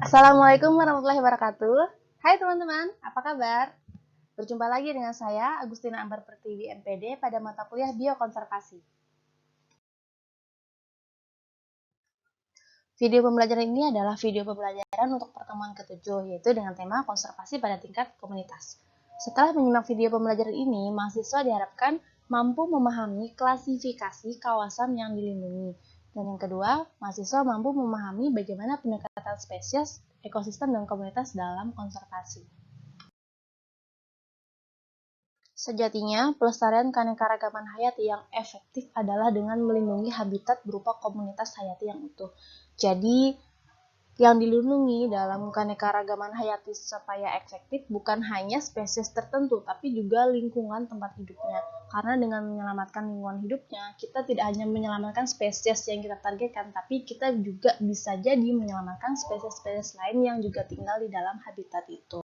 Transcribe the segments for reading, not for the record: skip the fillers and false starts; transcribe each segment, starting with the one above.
Assalamualaikum warahmatullahi wabarakatuh. Hai teman-teman, apa kabar? Berjumpa lagi dengan saya, Agustina Ambar Pertiwi MPD pada mata kuliah Biokonservasi. Video pembelajaran ini adalah video pembelajaran untuk pertemuan ke-7, yaitu dengan tema konservasi pada tingkat komunitas. Setelah menyimak video pembelajaran ini, mahasiswa diharapkan mampu memahami klasifikasi kawasan yang dilindungi. Dan yang kedua, mahasiswa mampu memahami bagaimana pendekatan spesies, ekosistem, dan komunitas dalam konservasi. Sejatinya, pelestarian keanekaragaman hayati yang efektif adalah dengan melindungi habitat berupa komunitas hayati yang utuh. Jadi, yang dilindungi dalam keanekaragaman hayati supaya efektif bukan hanya spesies tertentu, tapi juga lingkungan tempat hidupnya. Karena dengan menyelamatkan lingkungan hidupnya, kita tidak hanya menyelamatkan spesies yang kita targetkan, tapi kita juga bisa jadi menyelamatkan spesies-spesies lain yang juga tinggal di dalam habitat itu.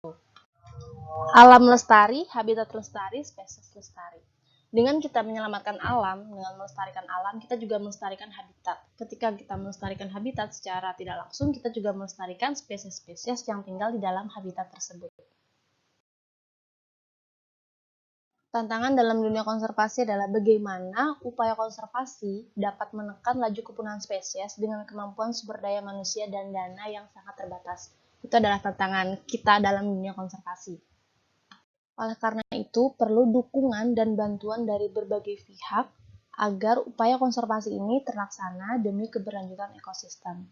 Alam lestari, habitat lestari, spesies lestari. Dengan kita menyelamatkan alam, dengan melestarikan alam, kita juga melestarikan habitat. Ketika kita melestarikan habitat secara tidak langsung, kita juga melestarikan spesies-spesies yang tinggal di dalam habitat tersebut. Tantangan dalam dunia konservasi adalah bagaimana upaya konservasi dapat menekan laju kepunahan spesies dengan kemampuan sumber daya manusia dan dana yang sangat terbatas. Itu adalah tantangan kita dalam dunia konservasi. Oleh karena itu, perlu dukungan dan bantuan dari berbagai pihak agar upaya konservasi ini terlaksana demi keberlanjutan ekosistem.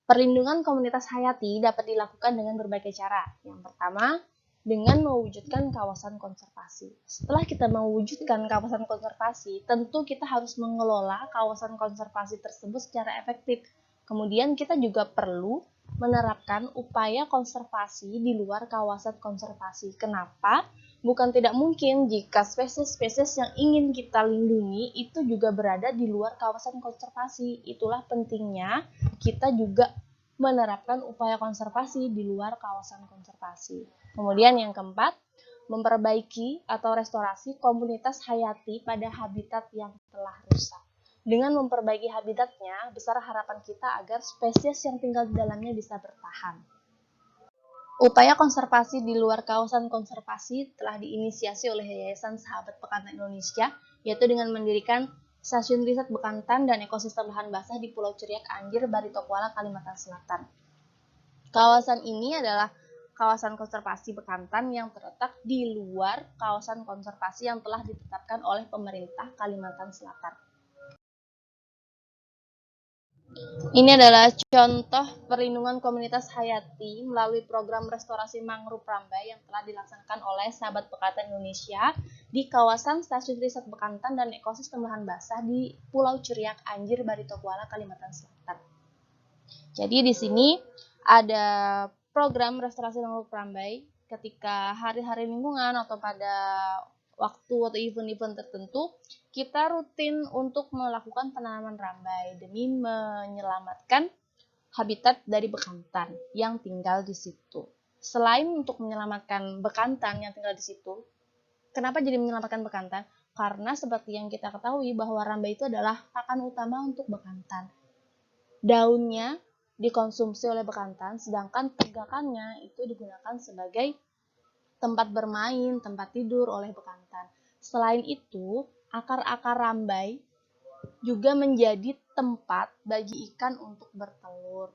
Perlindungan komunitas hayati dapat dilakukan dengan berbagai cara. Yang pertama, dengan mewujudkan kawasan konservasi. Setelah kita mewujudkan kawasan konservasi, tentu kita harus mengelola kawasan konservasi tersebut secara efektif. Kemudian kita juga perlu menerapkan upaya konservasi di luar kawasan konservasi. Kenapa? Bukan tidak mungkin jika spesies-spesies yang ingin kita lindungi itu juga berada di luar kawasan konservasi. Itulah pentingnya kita juga menerapkan upaya konservasi di luar kawasan konservasi. Kemudian yang keempat, memperbaiki atau restorasi komunitas hayati pada habitat yang telah rusak. Dengan memperbaiki habitatnya, besar harapan kita agar spesies yang tinggal di dalamnya bisa bertahan. Upaya konservasi di luar kawasan konservasi telah diinisiasi oleh Yayasan Sahabat Bekantan Indonesia, yaitu dengan mendirikan Stasiun Riset Bekantan dan Ekosistem Lahan Basah di Pulau Ceriak, Anjir, Barito Kuala, Kalimantan Selatan. Kawasan ini adalah kawasan konservasi bekantan yang terletak di luar kawasan konservasi yang telah ditetapkan oleh pemerintah Kalimantan Selatan. Ini adalah contoh perlindungan komunitas hayati melalui program restorasi mangrove Rambai yang telah dilaksanakan oleh Sahabat Bekantan Indonesia di kawasan Stasiun Riset Bekantan dan Ekosistem Lahan Basah di Pulau Ceriak, Anjir, Barito Kuala, Kalimantan Selatan. Jadi di sini ada program restorasi mangrove Rambai ketika hari-hari lingkungan atau pada waktu atau event-event tertentu, kita rutin untuk melakukan penanaman rambai demi menyelamatkan habitat dari bekantan yang tinggal di situ. Selain untuk menyelamatkan bekantan yang tinggal di situ, kenapa jadi menyelamatkan bekantan? Karena seperti yang kita ketahui bahwa rambai itu adalah pakan utama untuk bekantan. Daunnya dikonsumsi oleh bekantan, sedangkan tegakannya itu digunakan sebagai tempat bermain, tempat tidur oleh bekantan. Selain itu, akar-akar rambai juga menjadi tempat bagi ikan untuk bertelur.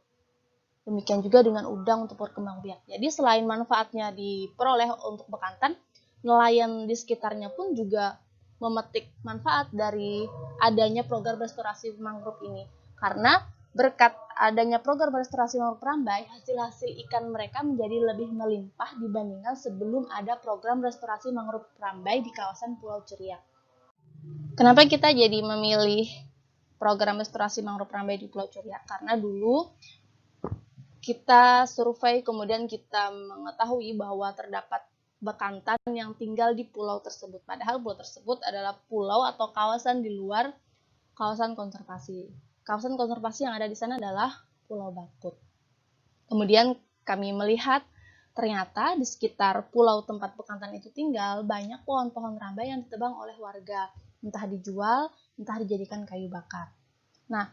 Demikian juga dengan udang untuk berkembang biak. Jadi selain manfaatnya diperoleh untuk bekantan, nelayan di sekitarnya pun juga memetik manfaat dari adanya program restorasi mangrove ini. Karena berkat adanya program restorasi mangrove Rambai, hasil-hasil ikan mereka menjadi lebih melimpah dibandingkan sebelum ada program restorasi mangrove Rambai di kawasan Pulau Ceriak. Kenapa kita jadi memilih program restorasi mangrove Rambai di Pulau Ceriak? Karena dulu kita survei, kemudian kita mengetahui bahwa terdapat bekantan yang tinggal di pulau tersebut. Padahal pulau tersebut adalah pulau atau kawasan di luar kawasan konservasi. Kawasan konservasi yang ada di sana adalah Pulau Bakut. Kemudian kami melihat ternyata di sekitar pulau tempat bekantan itu tinggal banyak pohon-pohon rambai yang ditebang oleh warga, entah dijual, entah dijadikan kayu bakar. Nah,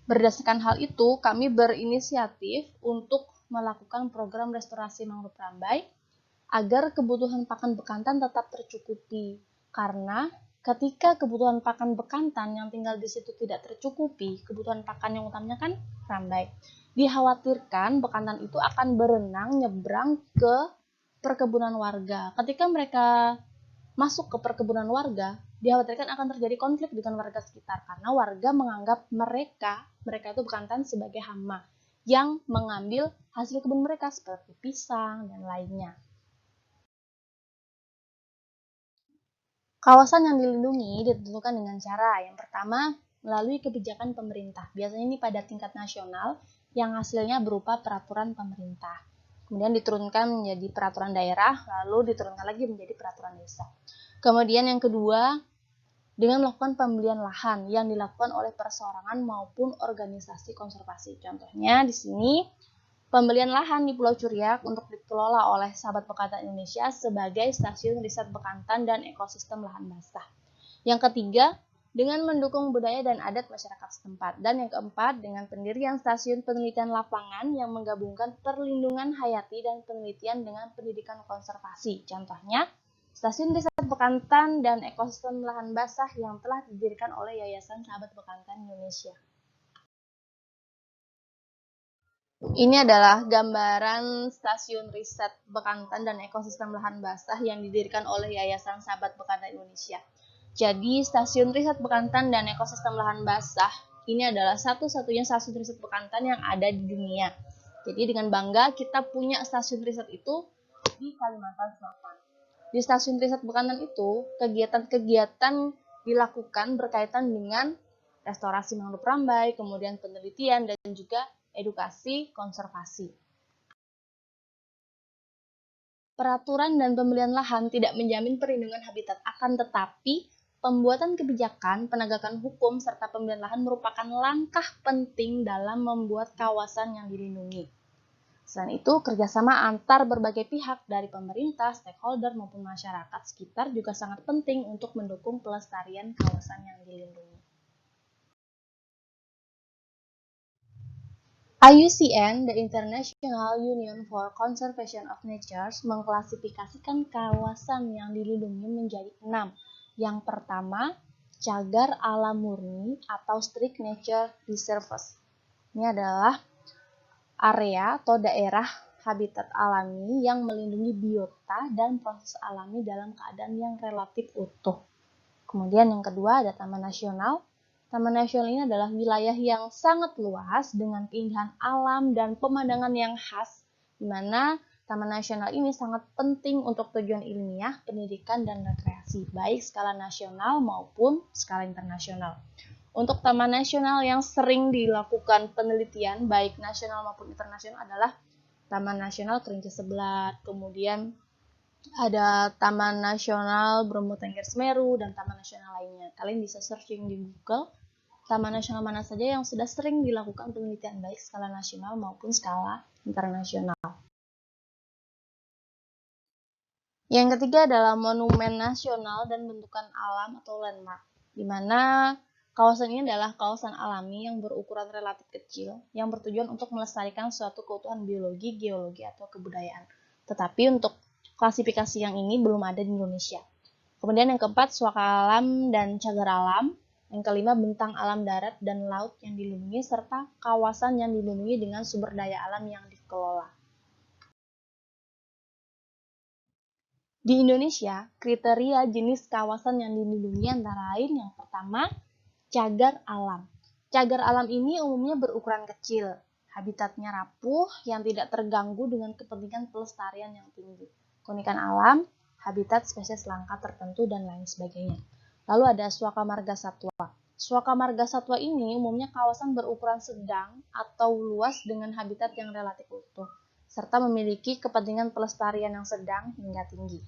Berdasarkan hal itu, kami berinisiatif untuk melakukan program restorasi mangrove Rambai agar kebutuhan pakan bekantan tetap tercukupi. Karena ketika kebutuhan pakan bekantan yang tinggal di situ tidak tercukupi, kebutuhan pakan yang utamanya kan Rambai, dikhawatirkan bekantan itu akan berenang nyebrang ke perkebunan warga. Ketika mereka masuk ke perkebunan warga, dikhawatirkan akan terjadi konflik dengan warga sekitar karena warga menganggap mereka itu bekantan sebagai hama yang mengambil hasil kebun mereka seperti pisang dan lainnya. Kawasan yang dilindungi ditentukan dengan cara yang pertama melalui kebijakan pemerintah. Biasanya ini pada tingkat nasional yang hasilnya berupa peraturan pemerintah. Kemudian diturunkan menjadi peraturan daerah, lalu diturunkan lagi menjadi peraturan desa. Kemudian yang kedua, dengan melakukan pembelian lahan yang dilakukan oleh perseorangan maupun organisasi konservasi. Contohnya di sini pembelian lahan di Pulau Curiak untuk dikelola oleh Sahabat Bekantan Indonesia sebagai stasiun riset bekantan dan ekosistem lahan basah. Yang ketiga, dengan mendukung budaya dan adat masyarakat setempat. Dan yang keempat, dengan pendirian stasiun penelitian lapangan yang menggabungkan perlindungan hayati dan penelitian dengan pendidikan konservasi. Contohnya, stasiun riset bekantan dan ekosistem lahan basah yang telah didirikan oleh Yayasan Sahabat Bekantan Indonesia. Ini adalah gambaran stasiun riset bekantan dan ekosistem lahan basah yang didirikan oleh Yayasan Sahabat Bekantan Indonesia. Jadi, stasiun riset bekantan dan ekosistem lahan basah ini adalah satu-satunya stasiun riset bekantan yang ada di dunia. Jadi, dengan bangga kita punya stasiun riset itu di Kalimantan Selatan. Di stasiun riset bekantan itu, kegiatan-kegiatan dilakukan berkaitan dengan restorasi mangrove Rambai, kemudian penelitian, dan juga edukasi konservasi. Peraturan dan pembelian lahan tidak menjamin perlindungan habitat, akan tetapi pembuatan kebijakan, penegakan hukum, serta pembelian lahan merupakan langkah penting dalam membuat kawasan yang dilindungi. Selain itu, kerjasama antar berbagai pihak dari pemerintah, stakeholder, maupun masyarakat sekitar juga sangat penting untuk mendukung pelestarian kawasan yang dilindungi. IUCN, the International Union for Conservation of Nature, mengklasifikasikan kawasan yang dilindungi menjadi 6. Yang pertama, cagar alam murni atau strict nature reserves. Ini adalah area atau daerah habitat alami yang melindungi biota dan proses alami dalam keadaan yang relatif utuh. Kemudian yang kedua ada Taman Nasional. Taman Nasional ini adalah wilayah yang sangat luas dengan keindahan alam dan pemandangan yang khas, di mana Taman Nasional ini sangat penting untuk tujuan ilmiah, pendidikan, dan rekreasi, baik skala nasional maupun skala internasional. Untuk Taman Nasional yang sering dilakukan penelitian, baik nasional maupun internasional adalah Taman Nasional Kerinci Seblat, kemudian ada Taman Nasional Bromo Tengger Semeru, dan Taman Nasional lainnya. Kalian bisa searching di Google, Taman Nasional mana saja yang sudah sering dilakukan penelitian, baik skala nasional maupun skala internasional. Yang ketiga adalah Monumen Nasional dan Bentukan Alam atau Landmark, di mana kawasan ini adalah kawasan alami yang berukuran relatif kecil yang bertujuan untuk melestarikan suatu keutuhan biologi, geologi, atau kebudayaan. Tetapi untuk klasifikasi yang ini belum ada di Indonesia. Kemudian yang keempat, suaka alam dan cagar alam. Yang kelima, bentang alam darat dan laut yang dilindungi, serta kawasan yang dilindungi dengan sumber daya alam yang dikelola. Di Indonesia, kriteria jenis kawasan yang dilindungi antara lain yang pertama, cagar alam. Cagar alam ini umumnya berukuran kecil, habitatnya rapuh yang tidak terganggu dengan kepentingan pelestarian yang tinggi. Keunikan alam, habitat spesies langka tertentu, dan lain sebagainya. Lalu ada suaka marga satwa. Suaka marga satwa ini umumnya kawasan berukuran sedang atau luas dengan habitat yang relatif utuh, serta memiliki kepentingan pelestarian yang sedang hingga tinggi.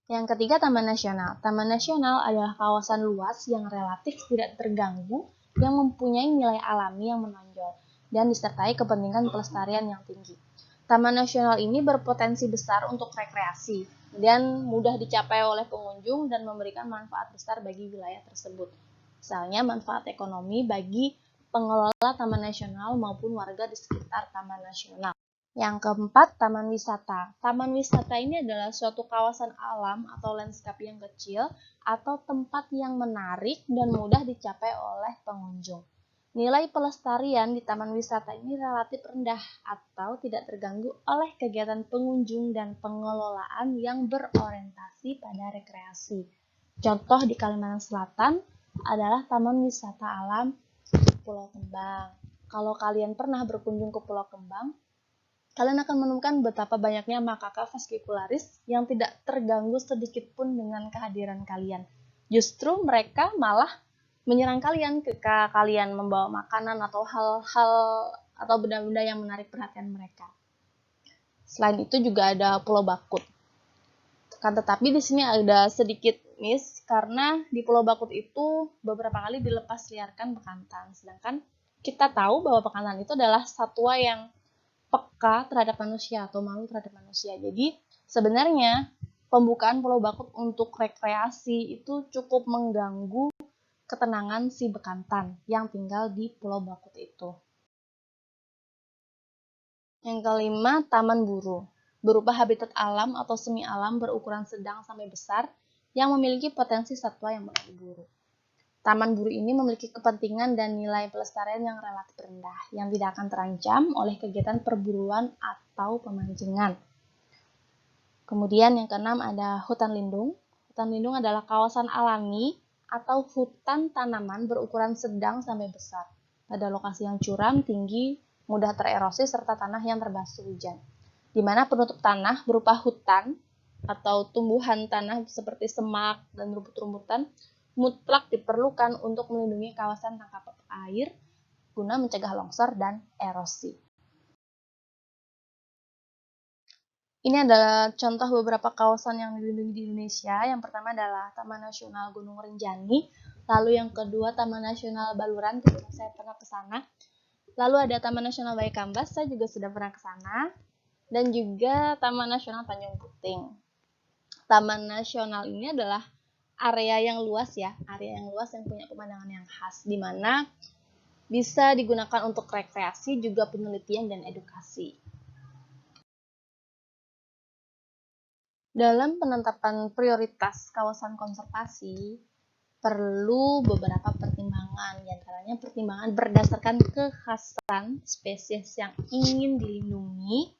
Yang ketiga, Taman Nasional. Taman Nasional adalah kawasan luas yang relatif tidak terganggu, yang mempunyai nilai alami yang menonjol, dan disertai kepentingan pelestarian yang tinggi. Taman Nasional ini berpotensi besar untuk rekreasi, dan mudah dicapai oleh pengunjung dan memberikan manfaat besar bagi wilayah tersebut. Misalnya manfaat ekonomi bagi pengelola taman nasional maupun warga di sekitar taman nasional. Yang keempat, taman wisata. Taman wisata ini adalah suatu kawasan alam atau landscape yang kecil atau tempat yang menarik dan mudah dicapai oleh pengunjung. Nilai pelestarian di taman wisata ini relatif rendah atau tidak terganggu oleh kegiatan pengunjung dan pengelolaan yang berorientasi pada rekreasi. Contoh di Kalimantan Selatan adalah Taman Wisata Alam Pulau Kembang. Kalau kalian pernah berkunjung ke Pulau Kembang, kalian akan menemukan betapa banyaknya makaka fascicularis yang tidak terganggu sedikit pun dengan kehadiran kalian. Justru mereka malah menyerang kalian ketika kalian membawa makanan atau hal-hal atau benda-benda yang menarik perhatian mereka. Selain itu juga ada Pulau Bakut. Tetapi di sini ada sedikit miss karena di Pulau Bakut itu beberapa kali dilepas liarkan bekantan. Sedangkan kita tahu bahwa bekantan itu adalah satwa yang peka terhadap manusia atau malu terhadap manusia. Jadi sebenarnya pembukaan Pulau Bakut untuk rekreasi itu cukup mengganggu ketenangan si bekantan yang tinggal di Pulau Bakut itu. Yang kelima, Taman Buru. Berupa habitat alam atau semi alam berukuran sedang sampai besar yang memiliki potensi satwa yang mudah diburu. Taman Buru ini memiliki kepentingan dan nilai pelestarian yang relatif rendah, yang tidak akan terancam oleh kegiatan perburuan atau pemancingan. Kemudian yang keenam ada hutan lindung. Hutan lindung adalah kawasan alami atau hutan tanaman berukuran sedang sampai besar pada lokasi yang curam, tinggi, mudah tererosi, serta tanah yang terbasuh hujan. Di mana penutup tanah berupa hutan atau tumbuhan tanah seperti semak dan rumput-rumputan mutlak diperlukan untuk melindungi kawasan tangkap air guna mencegah longsor dan erosi. Ini adalah contoh beberapa kawasan yang dilindungi di Indonesia. Yang pertama adalah Taman Nasional Gunung Rinjani, lalu yang kedua Taman Nasional Baluran, kebetulan saya pernah ke sana. Lalu ada Taman Nasional Baikambas, saya juga sudah pernah ke sana. Dan juga Taman Nasional Tanjung Puting. Taman Nasional ini adalah area yang luas ya, area yang luas yang punya pemandangan yang khas, di mana bisa digunakan untuk rekreasi, juga penelitian dan edukasi. Dalam penetapan prioritas kawasan konservasi, perlu beberapa pertimbangan, diantaranya pertimbangan berdasarkan kekhasan spesies yang ingin dilindungi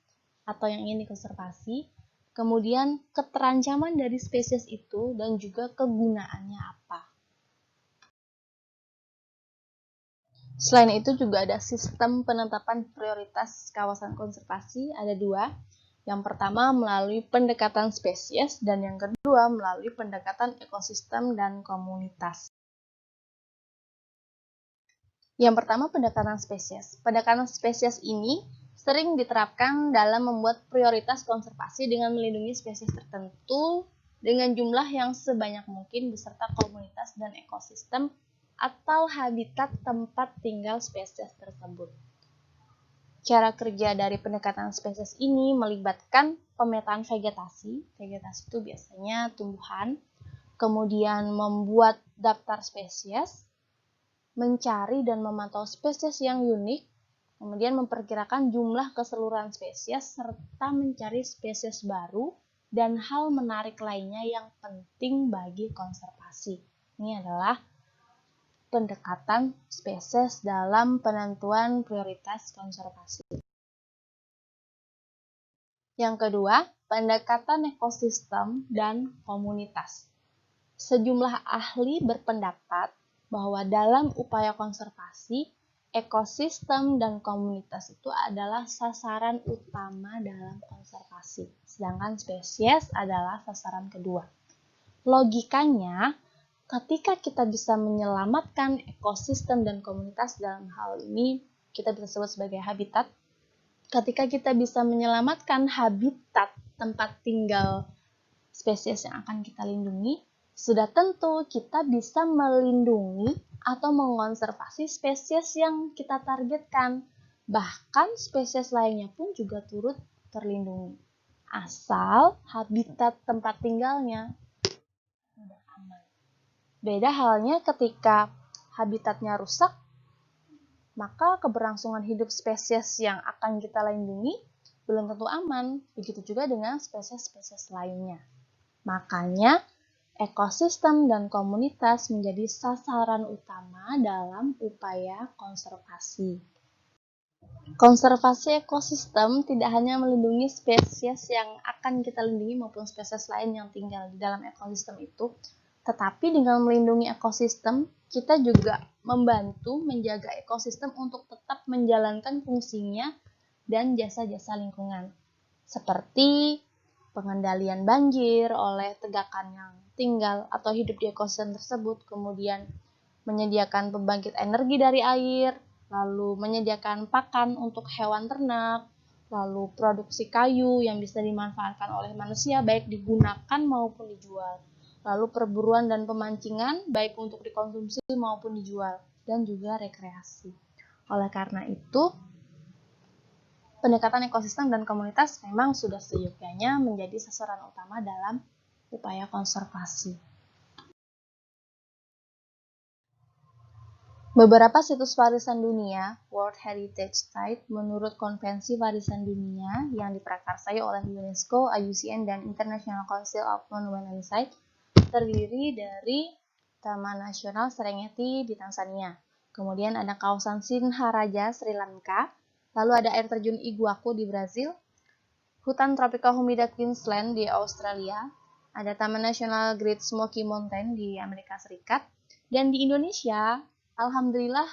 atau yang ingin dikonservasi, kemudian keterancaman dari spesies itu, dan juga kegunaannya apa. Selain itu juga ada sistem penetapan prioritas kawasan konservasi, ada dua. Yang pertama melalui pendekatan spesies dan yang kedua melalui pendekatan ekosistem dan komunitas. Yang pertama pendekatan spesies. Pendekatan spesies ini sering diterapkan dalam membuat prioritas konservasi dengan melindungi spesies tertentu dengan jumlah yang sebanyak mungkin beserta komunitas dan ekosistem atau habitat tempat tinggal spesies tersebut. Cara kerja dari pendekatan spesies ini melibatkan pemetaan vegetasi. Vegetasi itu biasanya tumbuhan, kemudian membuat daftar spesies, mencari dan memantau spesies yang unik, kemudian memperkirakan jumlah keseluruhan spesies, serta mencari spesies baru dan hal menarik lainnya yang penting bagi konservasi. Ini adalah pendekatan spesies dalam penentuan prioritas konservasi. Yang kedua, pendekatan ekosistem dan komunitas. Sejumlah ahli berpendapat bahwa dalam upaya konservasi, ekosistem dan komunitas itu adalah sasaran utama dalam konservasi, sedangkan spesies adalah sasaran kedua. Logikanya, ketika kita bisa menyelamatkan ekosistem dan komunitas, dalam hal ini kita bisa sebut sebagai habitat. Ketika kita bisa menyelamatkan habitat tempat tinggal spesies yang akan kita lindungi, sudah tentu kita bisa melindungi atau mengonservasi spesies yang kita targetkan. Bahkan spesies lainnya pun juga turut terlindungi. Asal habitat tempat tinggalnya sudah aman. Beda halnya ketika habitatnya rusak, maka keberlangsungan hidup spesies yang akan kita lindungi belum tentu aman. Begitu juga dengan spesies-spesies lainnya. Makanya, ekosistem dan komunitas menjadi sasaran utama dalam upaya konservasi. Konservasi ekosistem tidak hanya melindungi spesies yang akan kita lindungi maupun spesies lain yang tinggal di dalam ekosistem itu, tetapi dengan melindungi ekosistem, kita juga membantu menjaga ekosistem untuk tetap menjalankan fungsinya dan jasa-jasa lingkungan, seperti pengendalian banjir oleh tegakan yang tinggal atau hidup di ekosistem tersebut, kemudian menyediakan pembangkit energi dari air, lalu menyediakan pakan untuk hewan ternak, lalu produksi kayu yang bisa dimanfaatkan oleh manusia baik digunakan maupun dijual, lalu perburuan dan pemancingan baik untuk dikonsumsi maupun dijual, dan juga rekreasi. Oleh karena itu, pendekatan ekosistem dan komunitas memang sudah seyogyanya menjadi sasaran utama dalam upaya konservasi. Beberapa situs warisan dunia, World Heritage Site, menurut Konvensi Warisan Dunia yang diprakarsai oleh UNESCO, IUCN, dan International Council of Monuments and Sites, terdiri dari Taman Nasional Serengeti di Tanzania, kemudian ada kawasan Sinharaja, Sri Lanka, lalu ada air terjun Iguacu di Brazil, hutan tropika humida Queensland di Australia, ada Taman Nasional Great Smoky Mountain di Amerika Serikat, dan di Indonesia, alhamdulillah,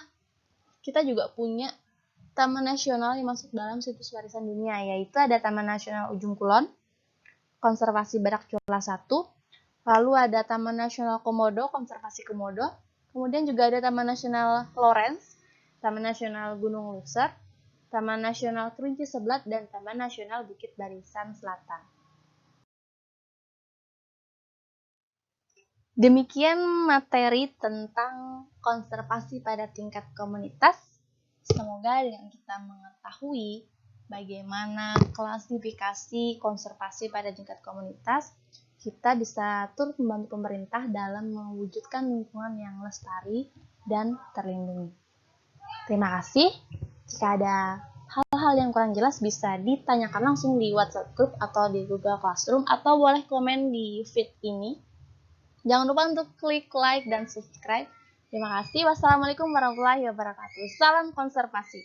kita juga punya taman nasional yang masuk dalam situs warisan dunia, yaitu ada Taman Nasional Ujung Kulon, Konservasi Badak Cula 1, lalu ada Taman Nasional Komodo, Konservasi Komodo, kemudian juga ada Taman Nasional Lawrence, Taman Nasional Gunung Luser, Taman Nasional Kerinci Seblat, dan Taman Nasional Bukit Barisan Selatan. Demikian materi tentang konservasi pada tingkat komunitas. Semoga dengan kita mengetahui bagaimana klasifikasi konservasi pada tingkat komunitas, kita bisa turut membantu pemerintah dalam mewujudkan lingkungan yang lestari dan terlindungi. Terima kasih. Jika ada hal-hal yang kurang jelas bisa ditanyakan langsung di WhatsApp group atau di Google Classroom, atau boleh komen di feed ini. Jangan lupa untuk klik like dan subscribe. Terima kasih. Wassalamualaikum warahmatullahi wabarakatuh. Salam konservasi.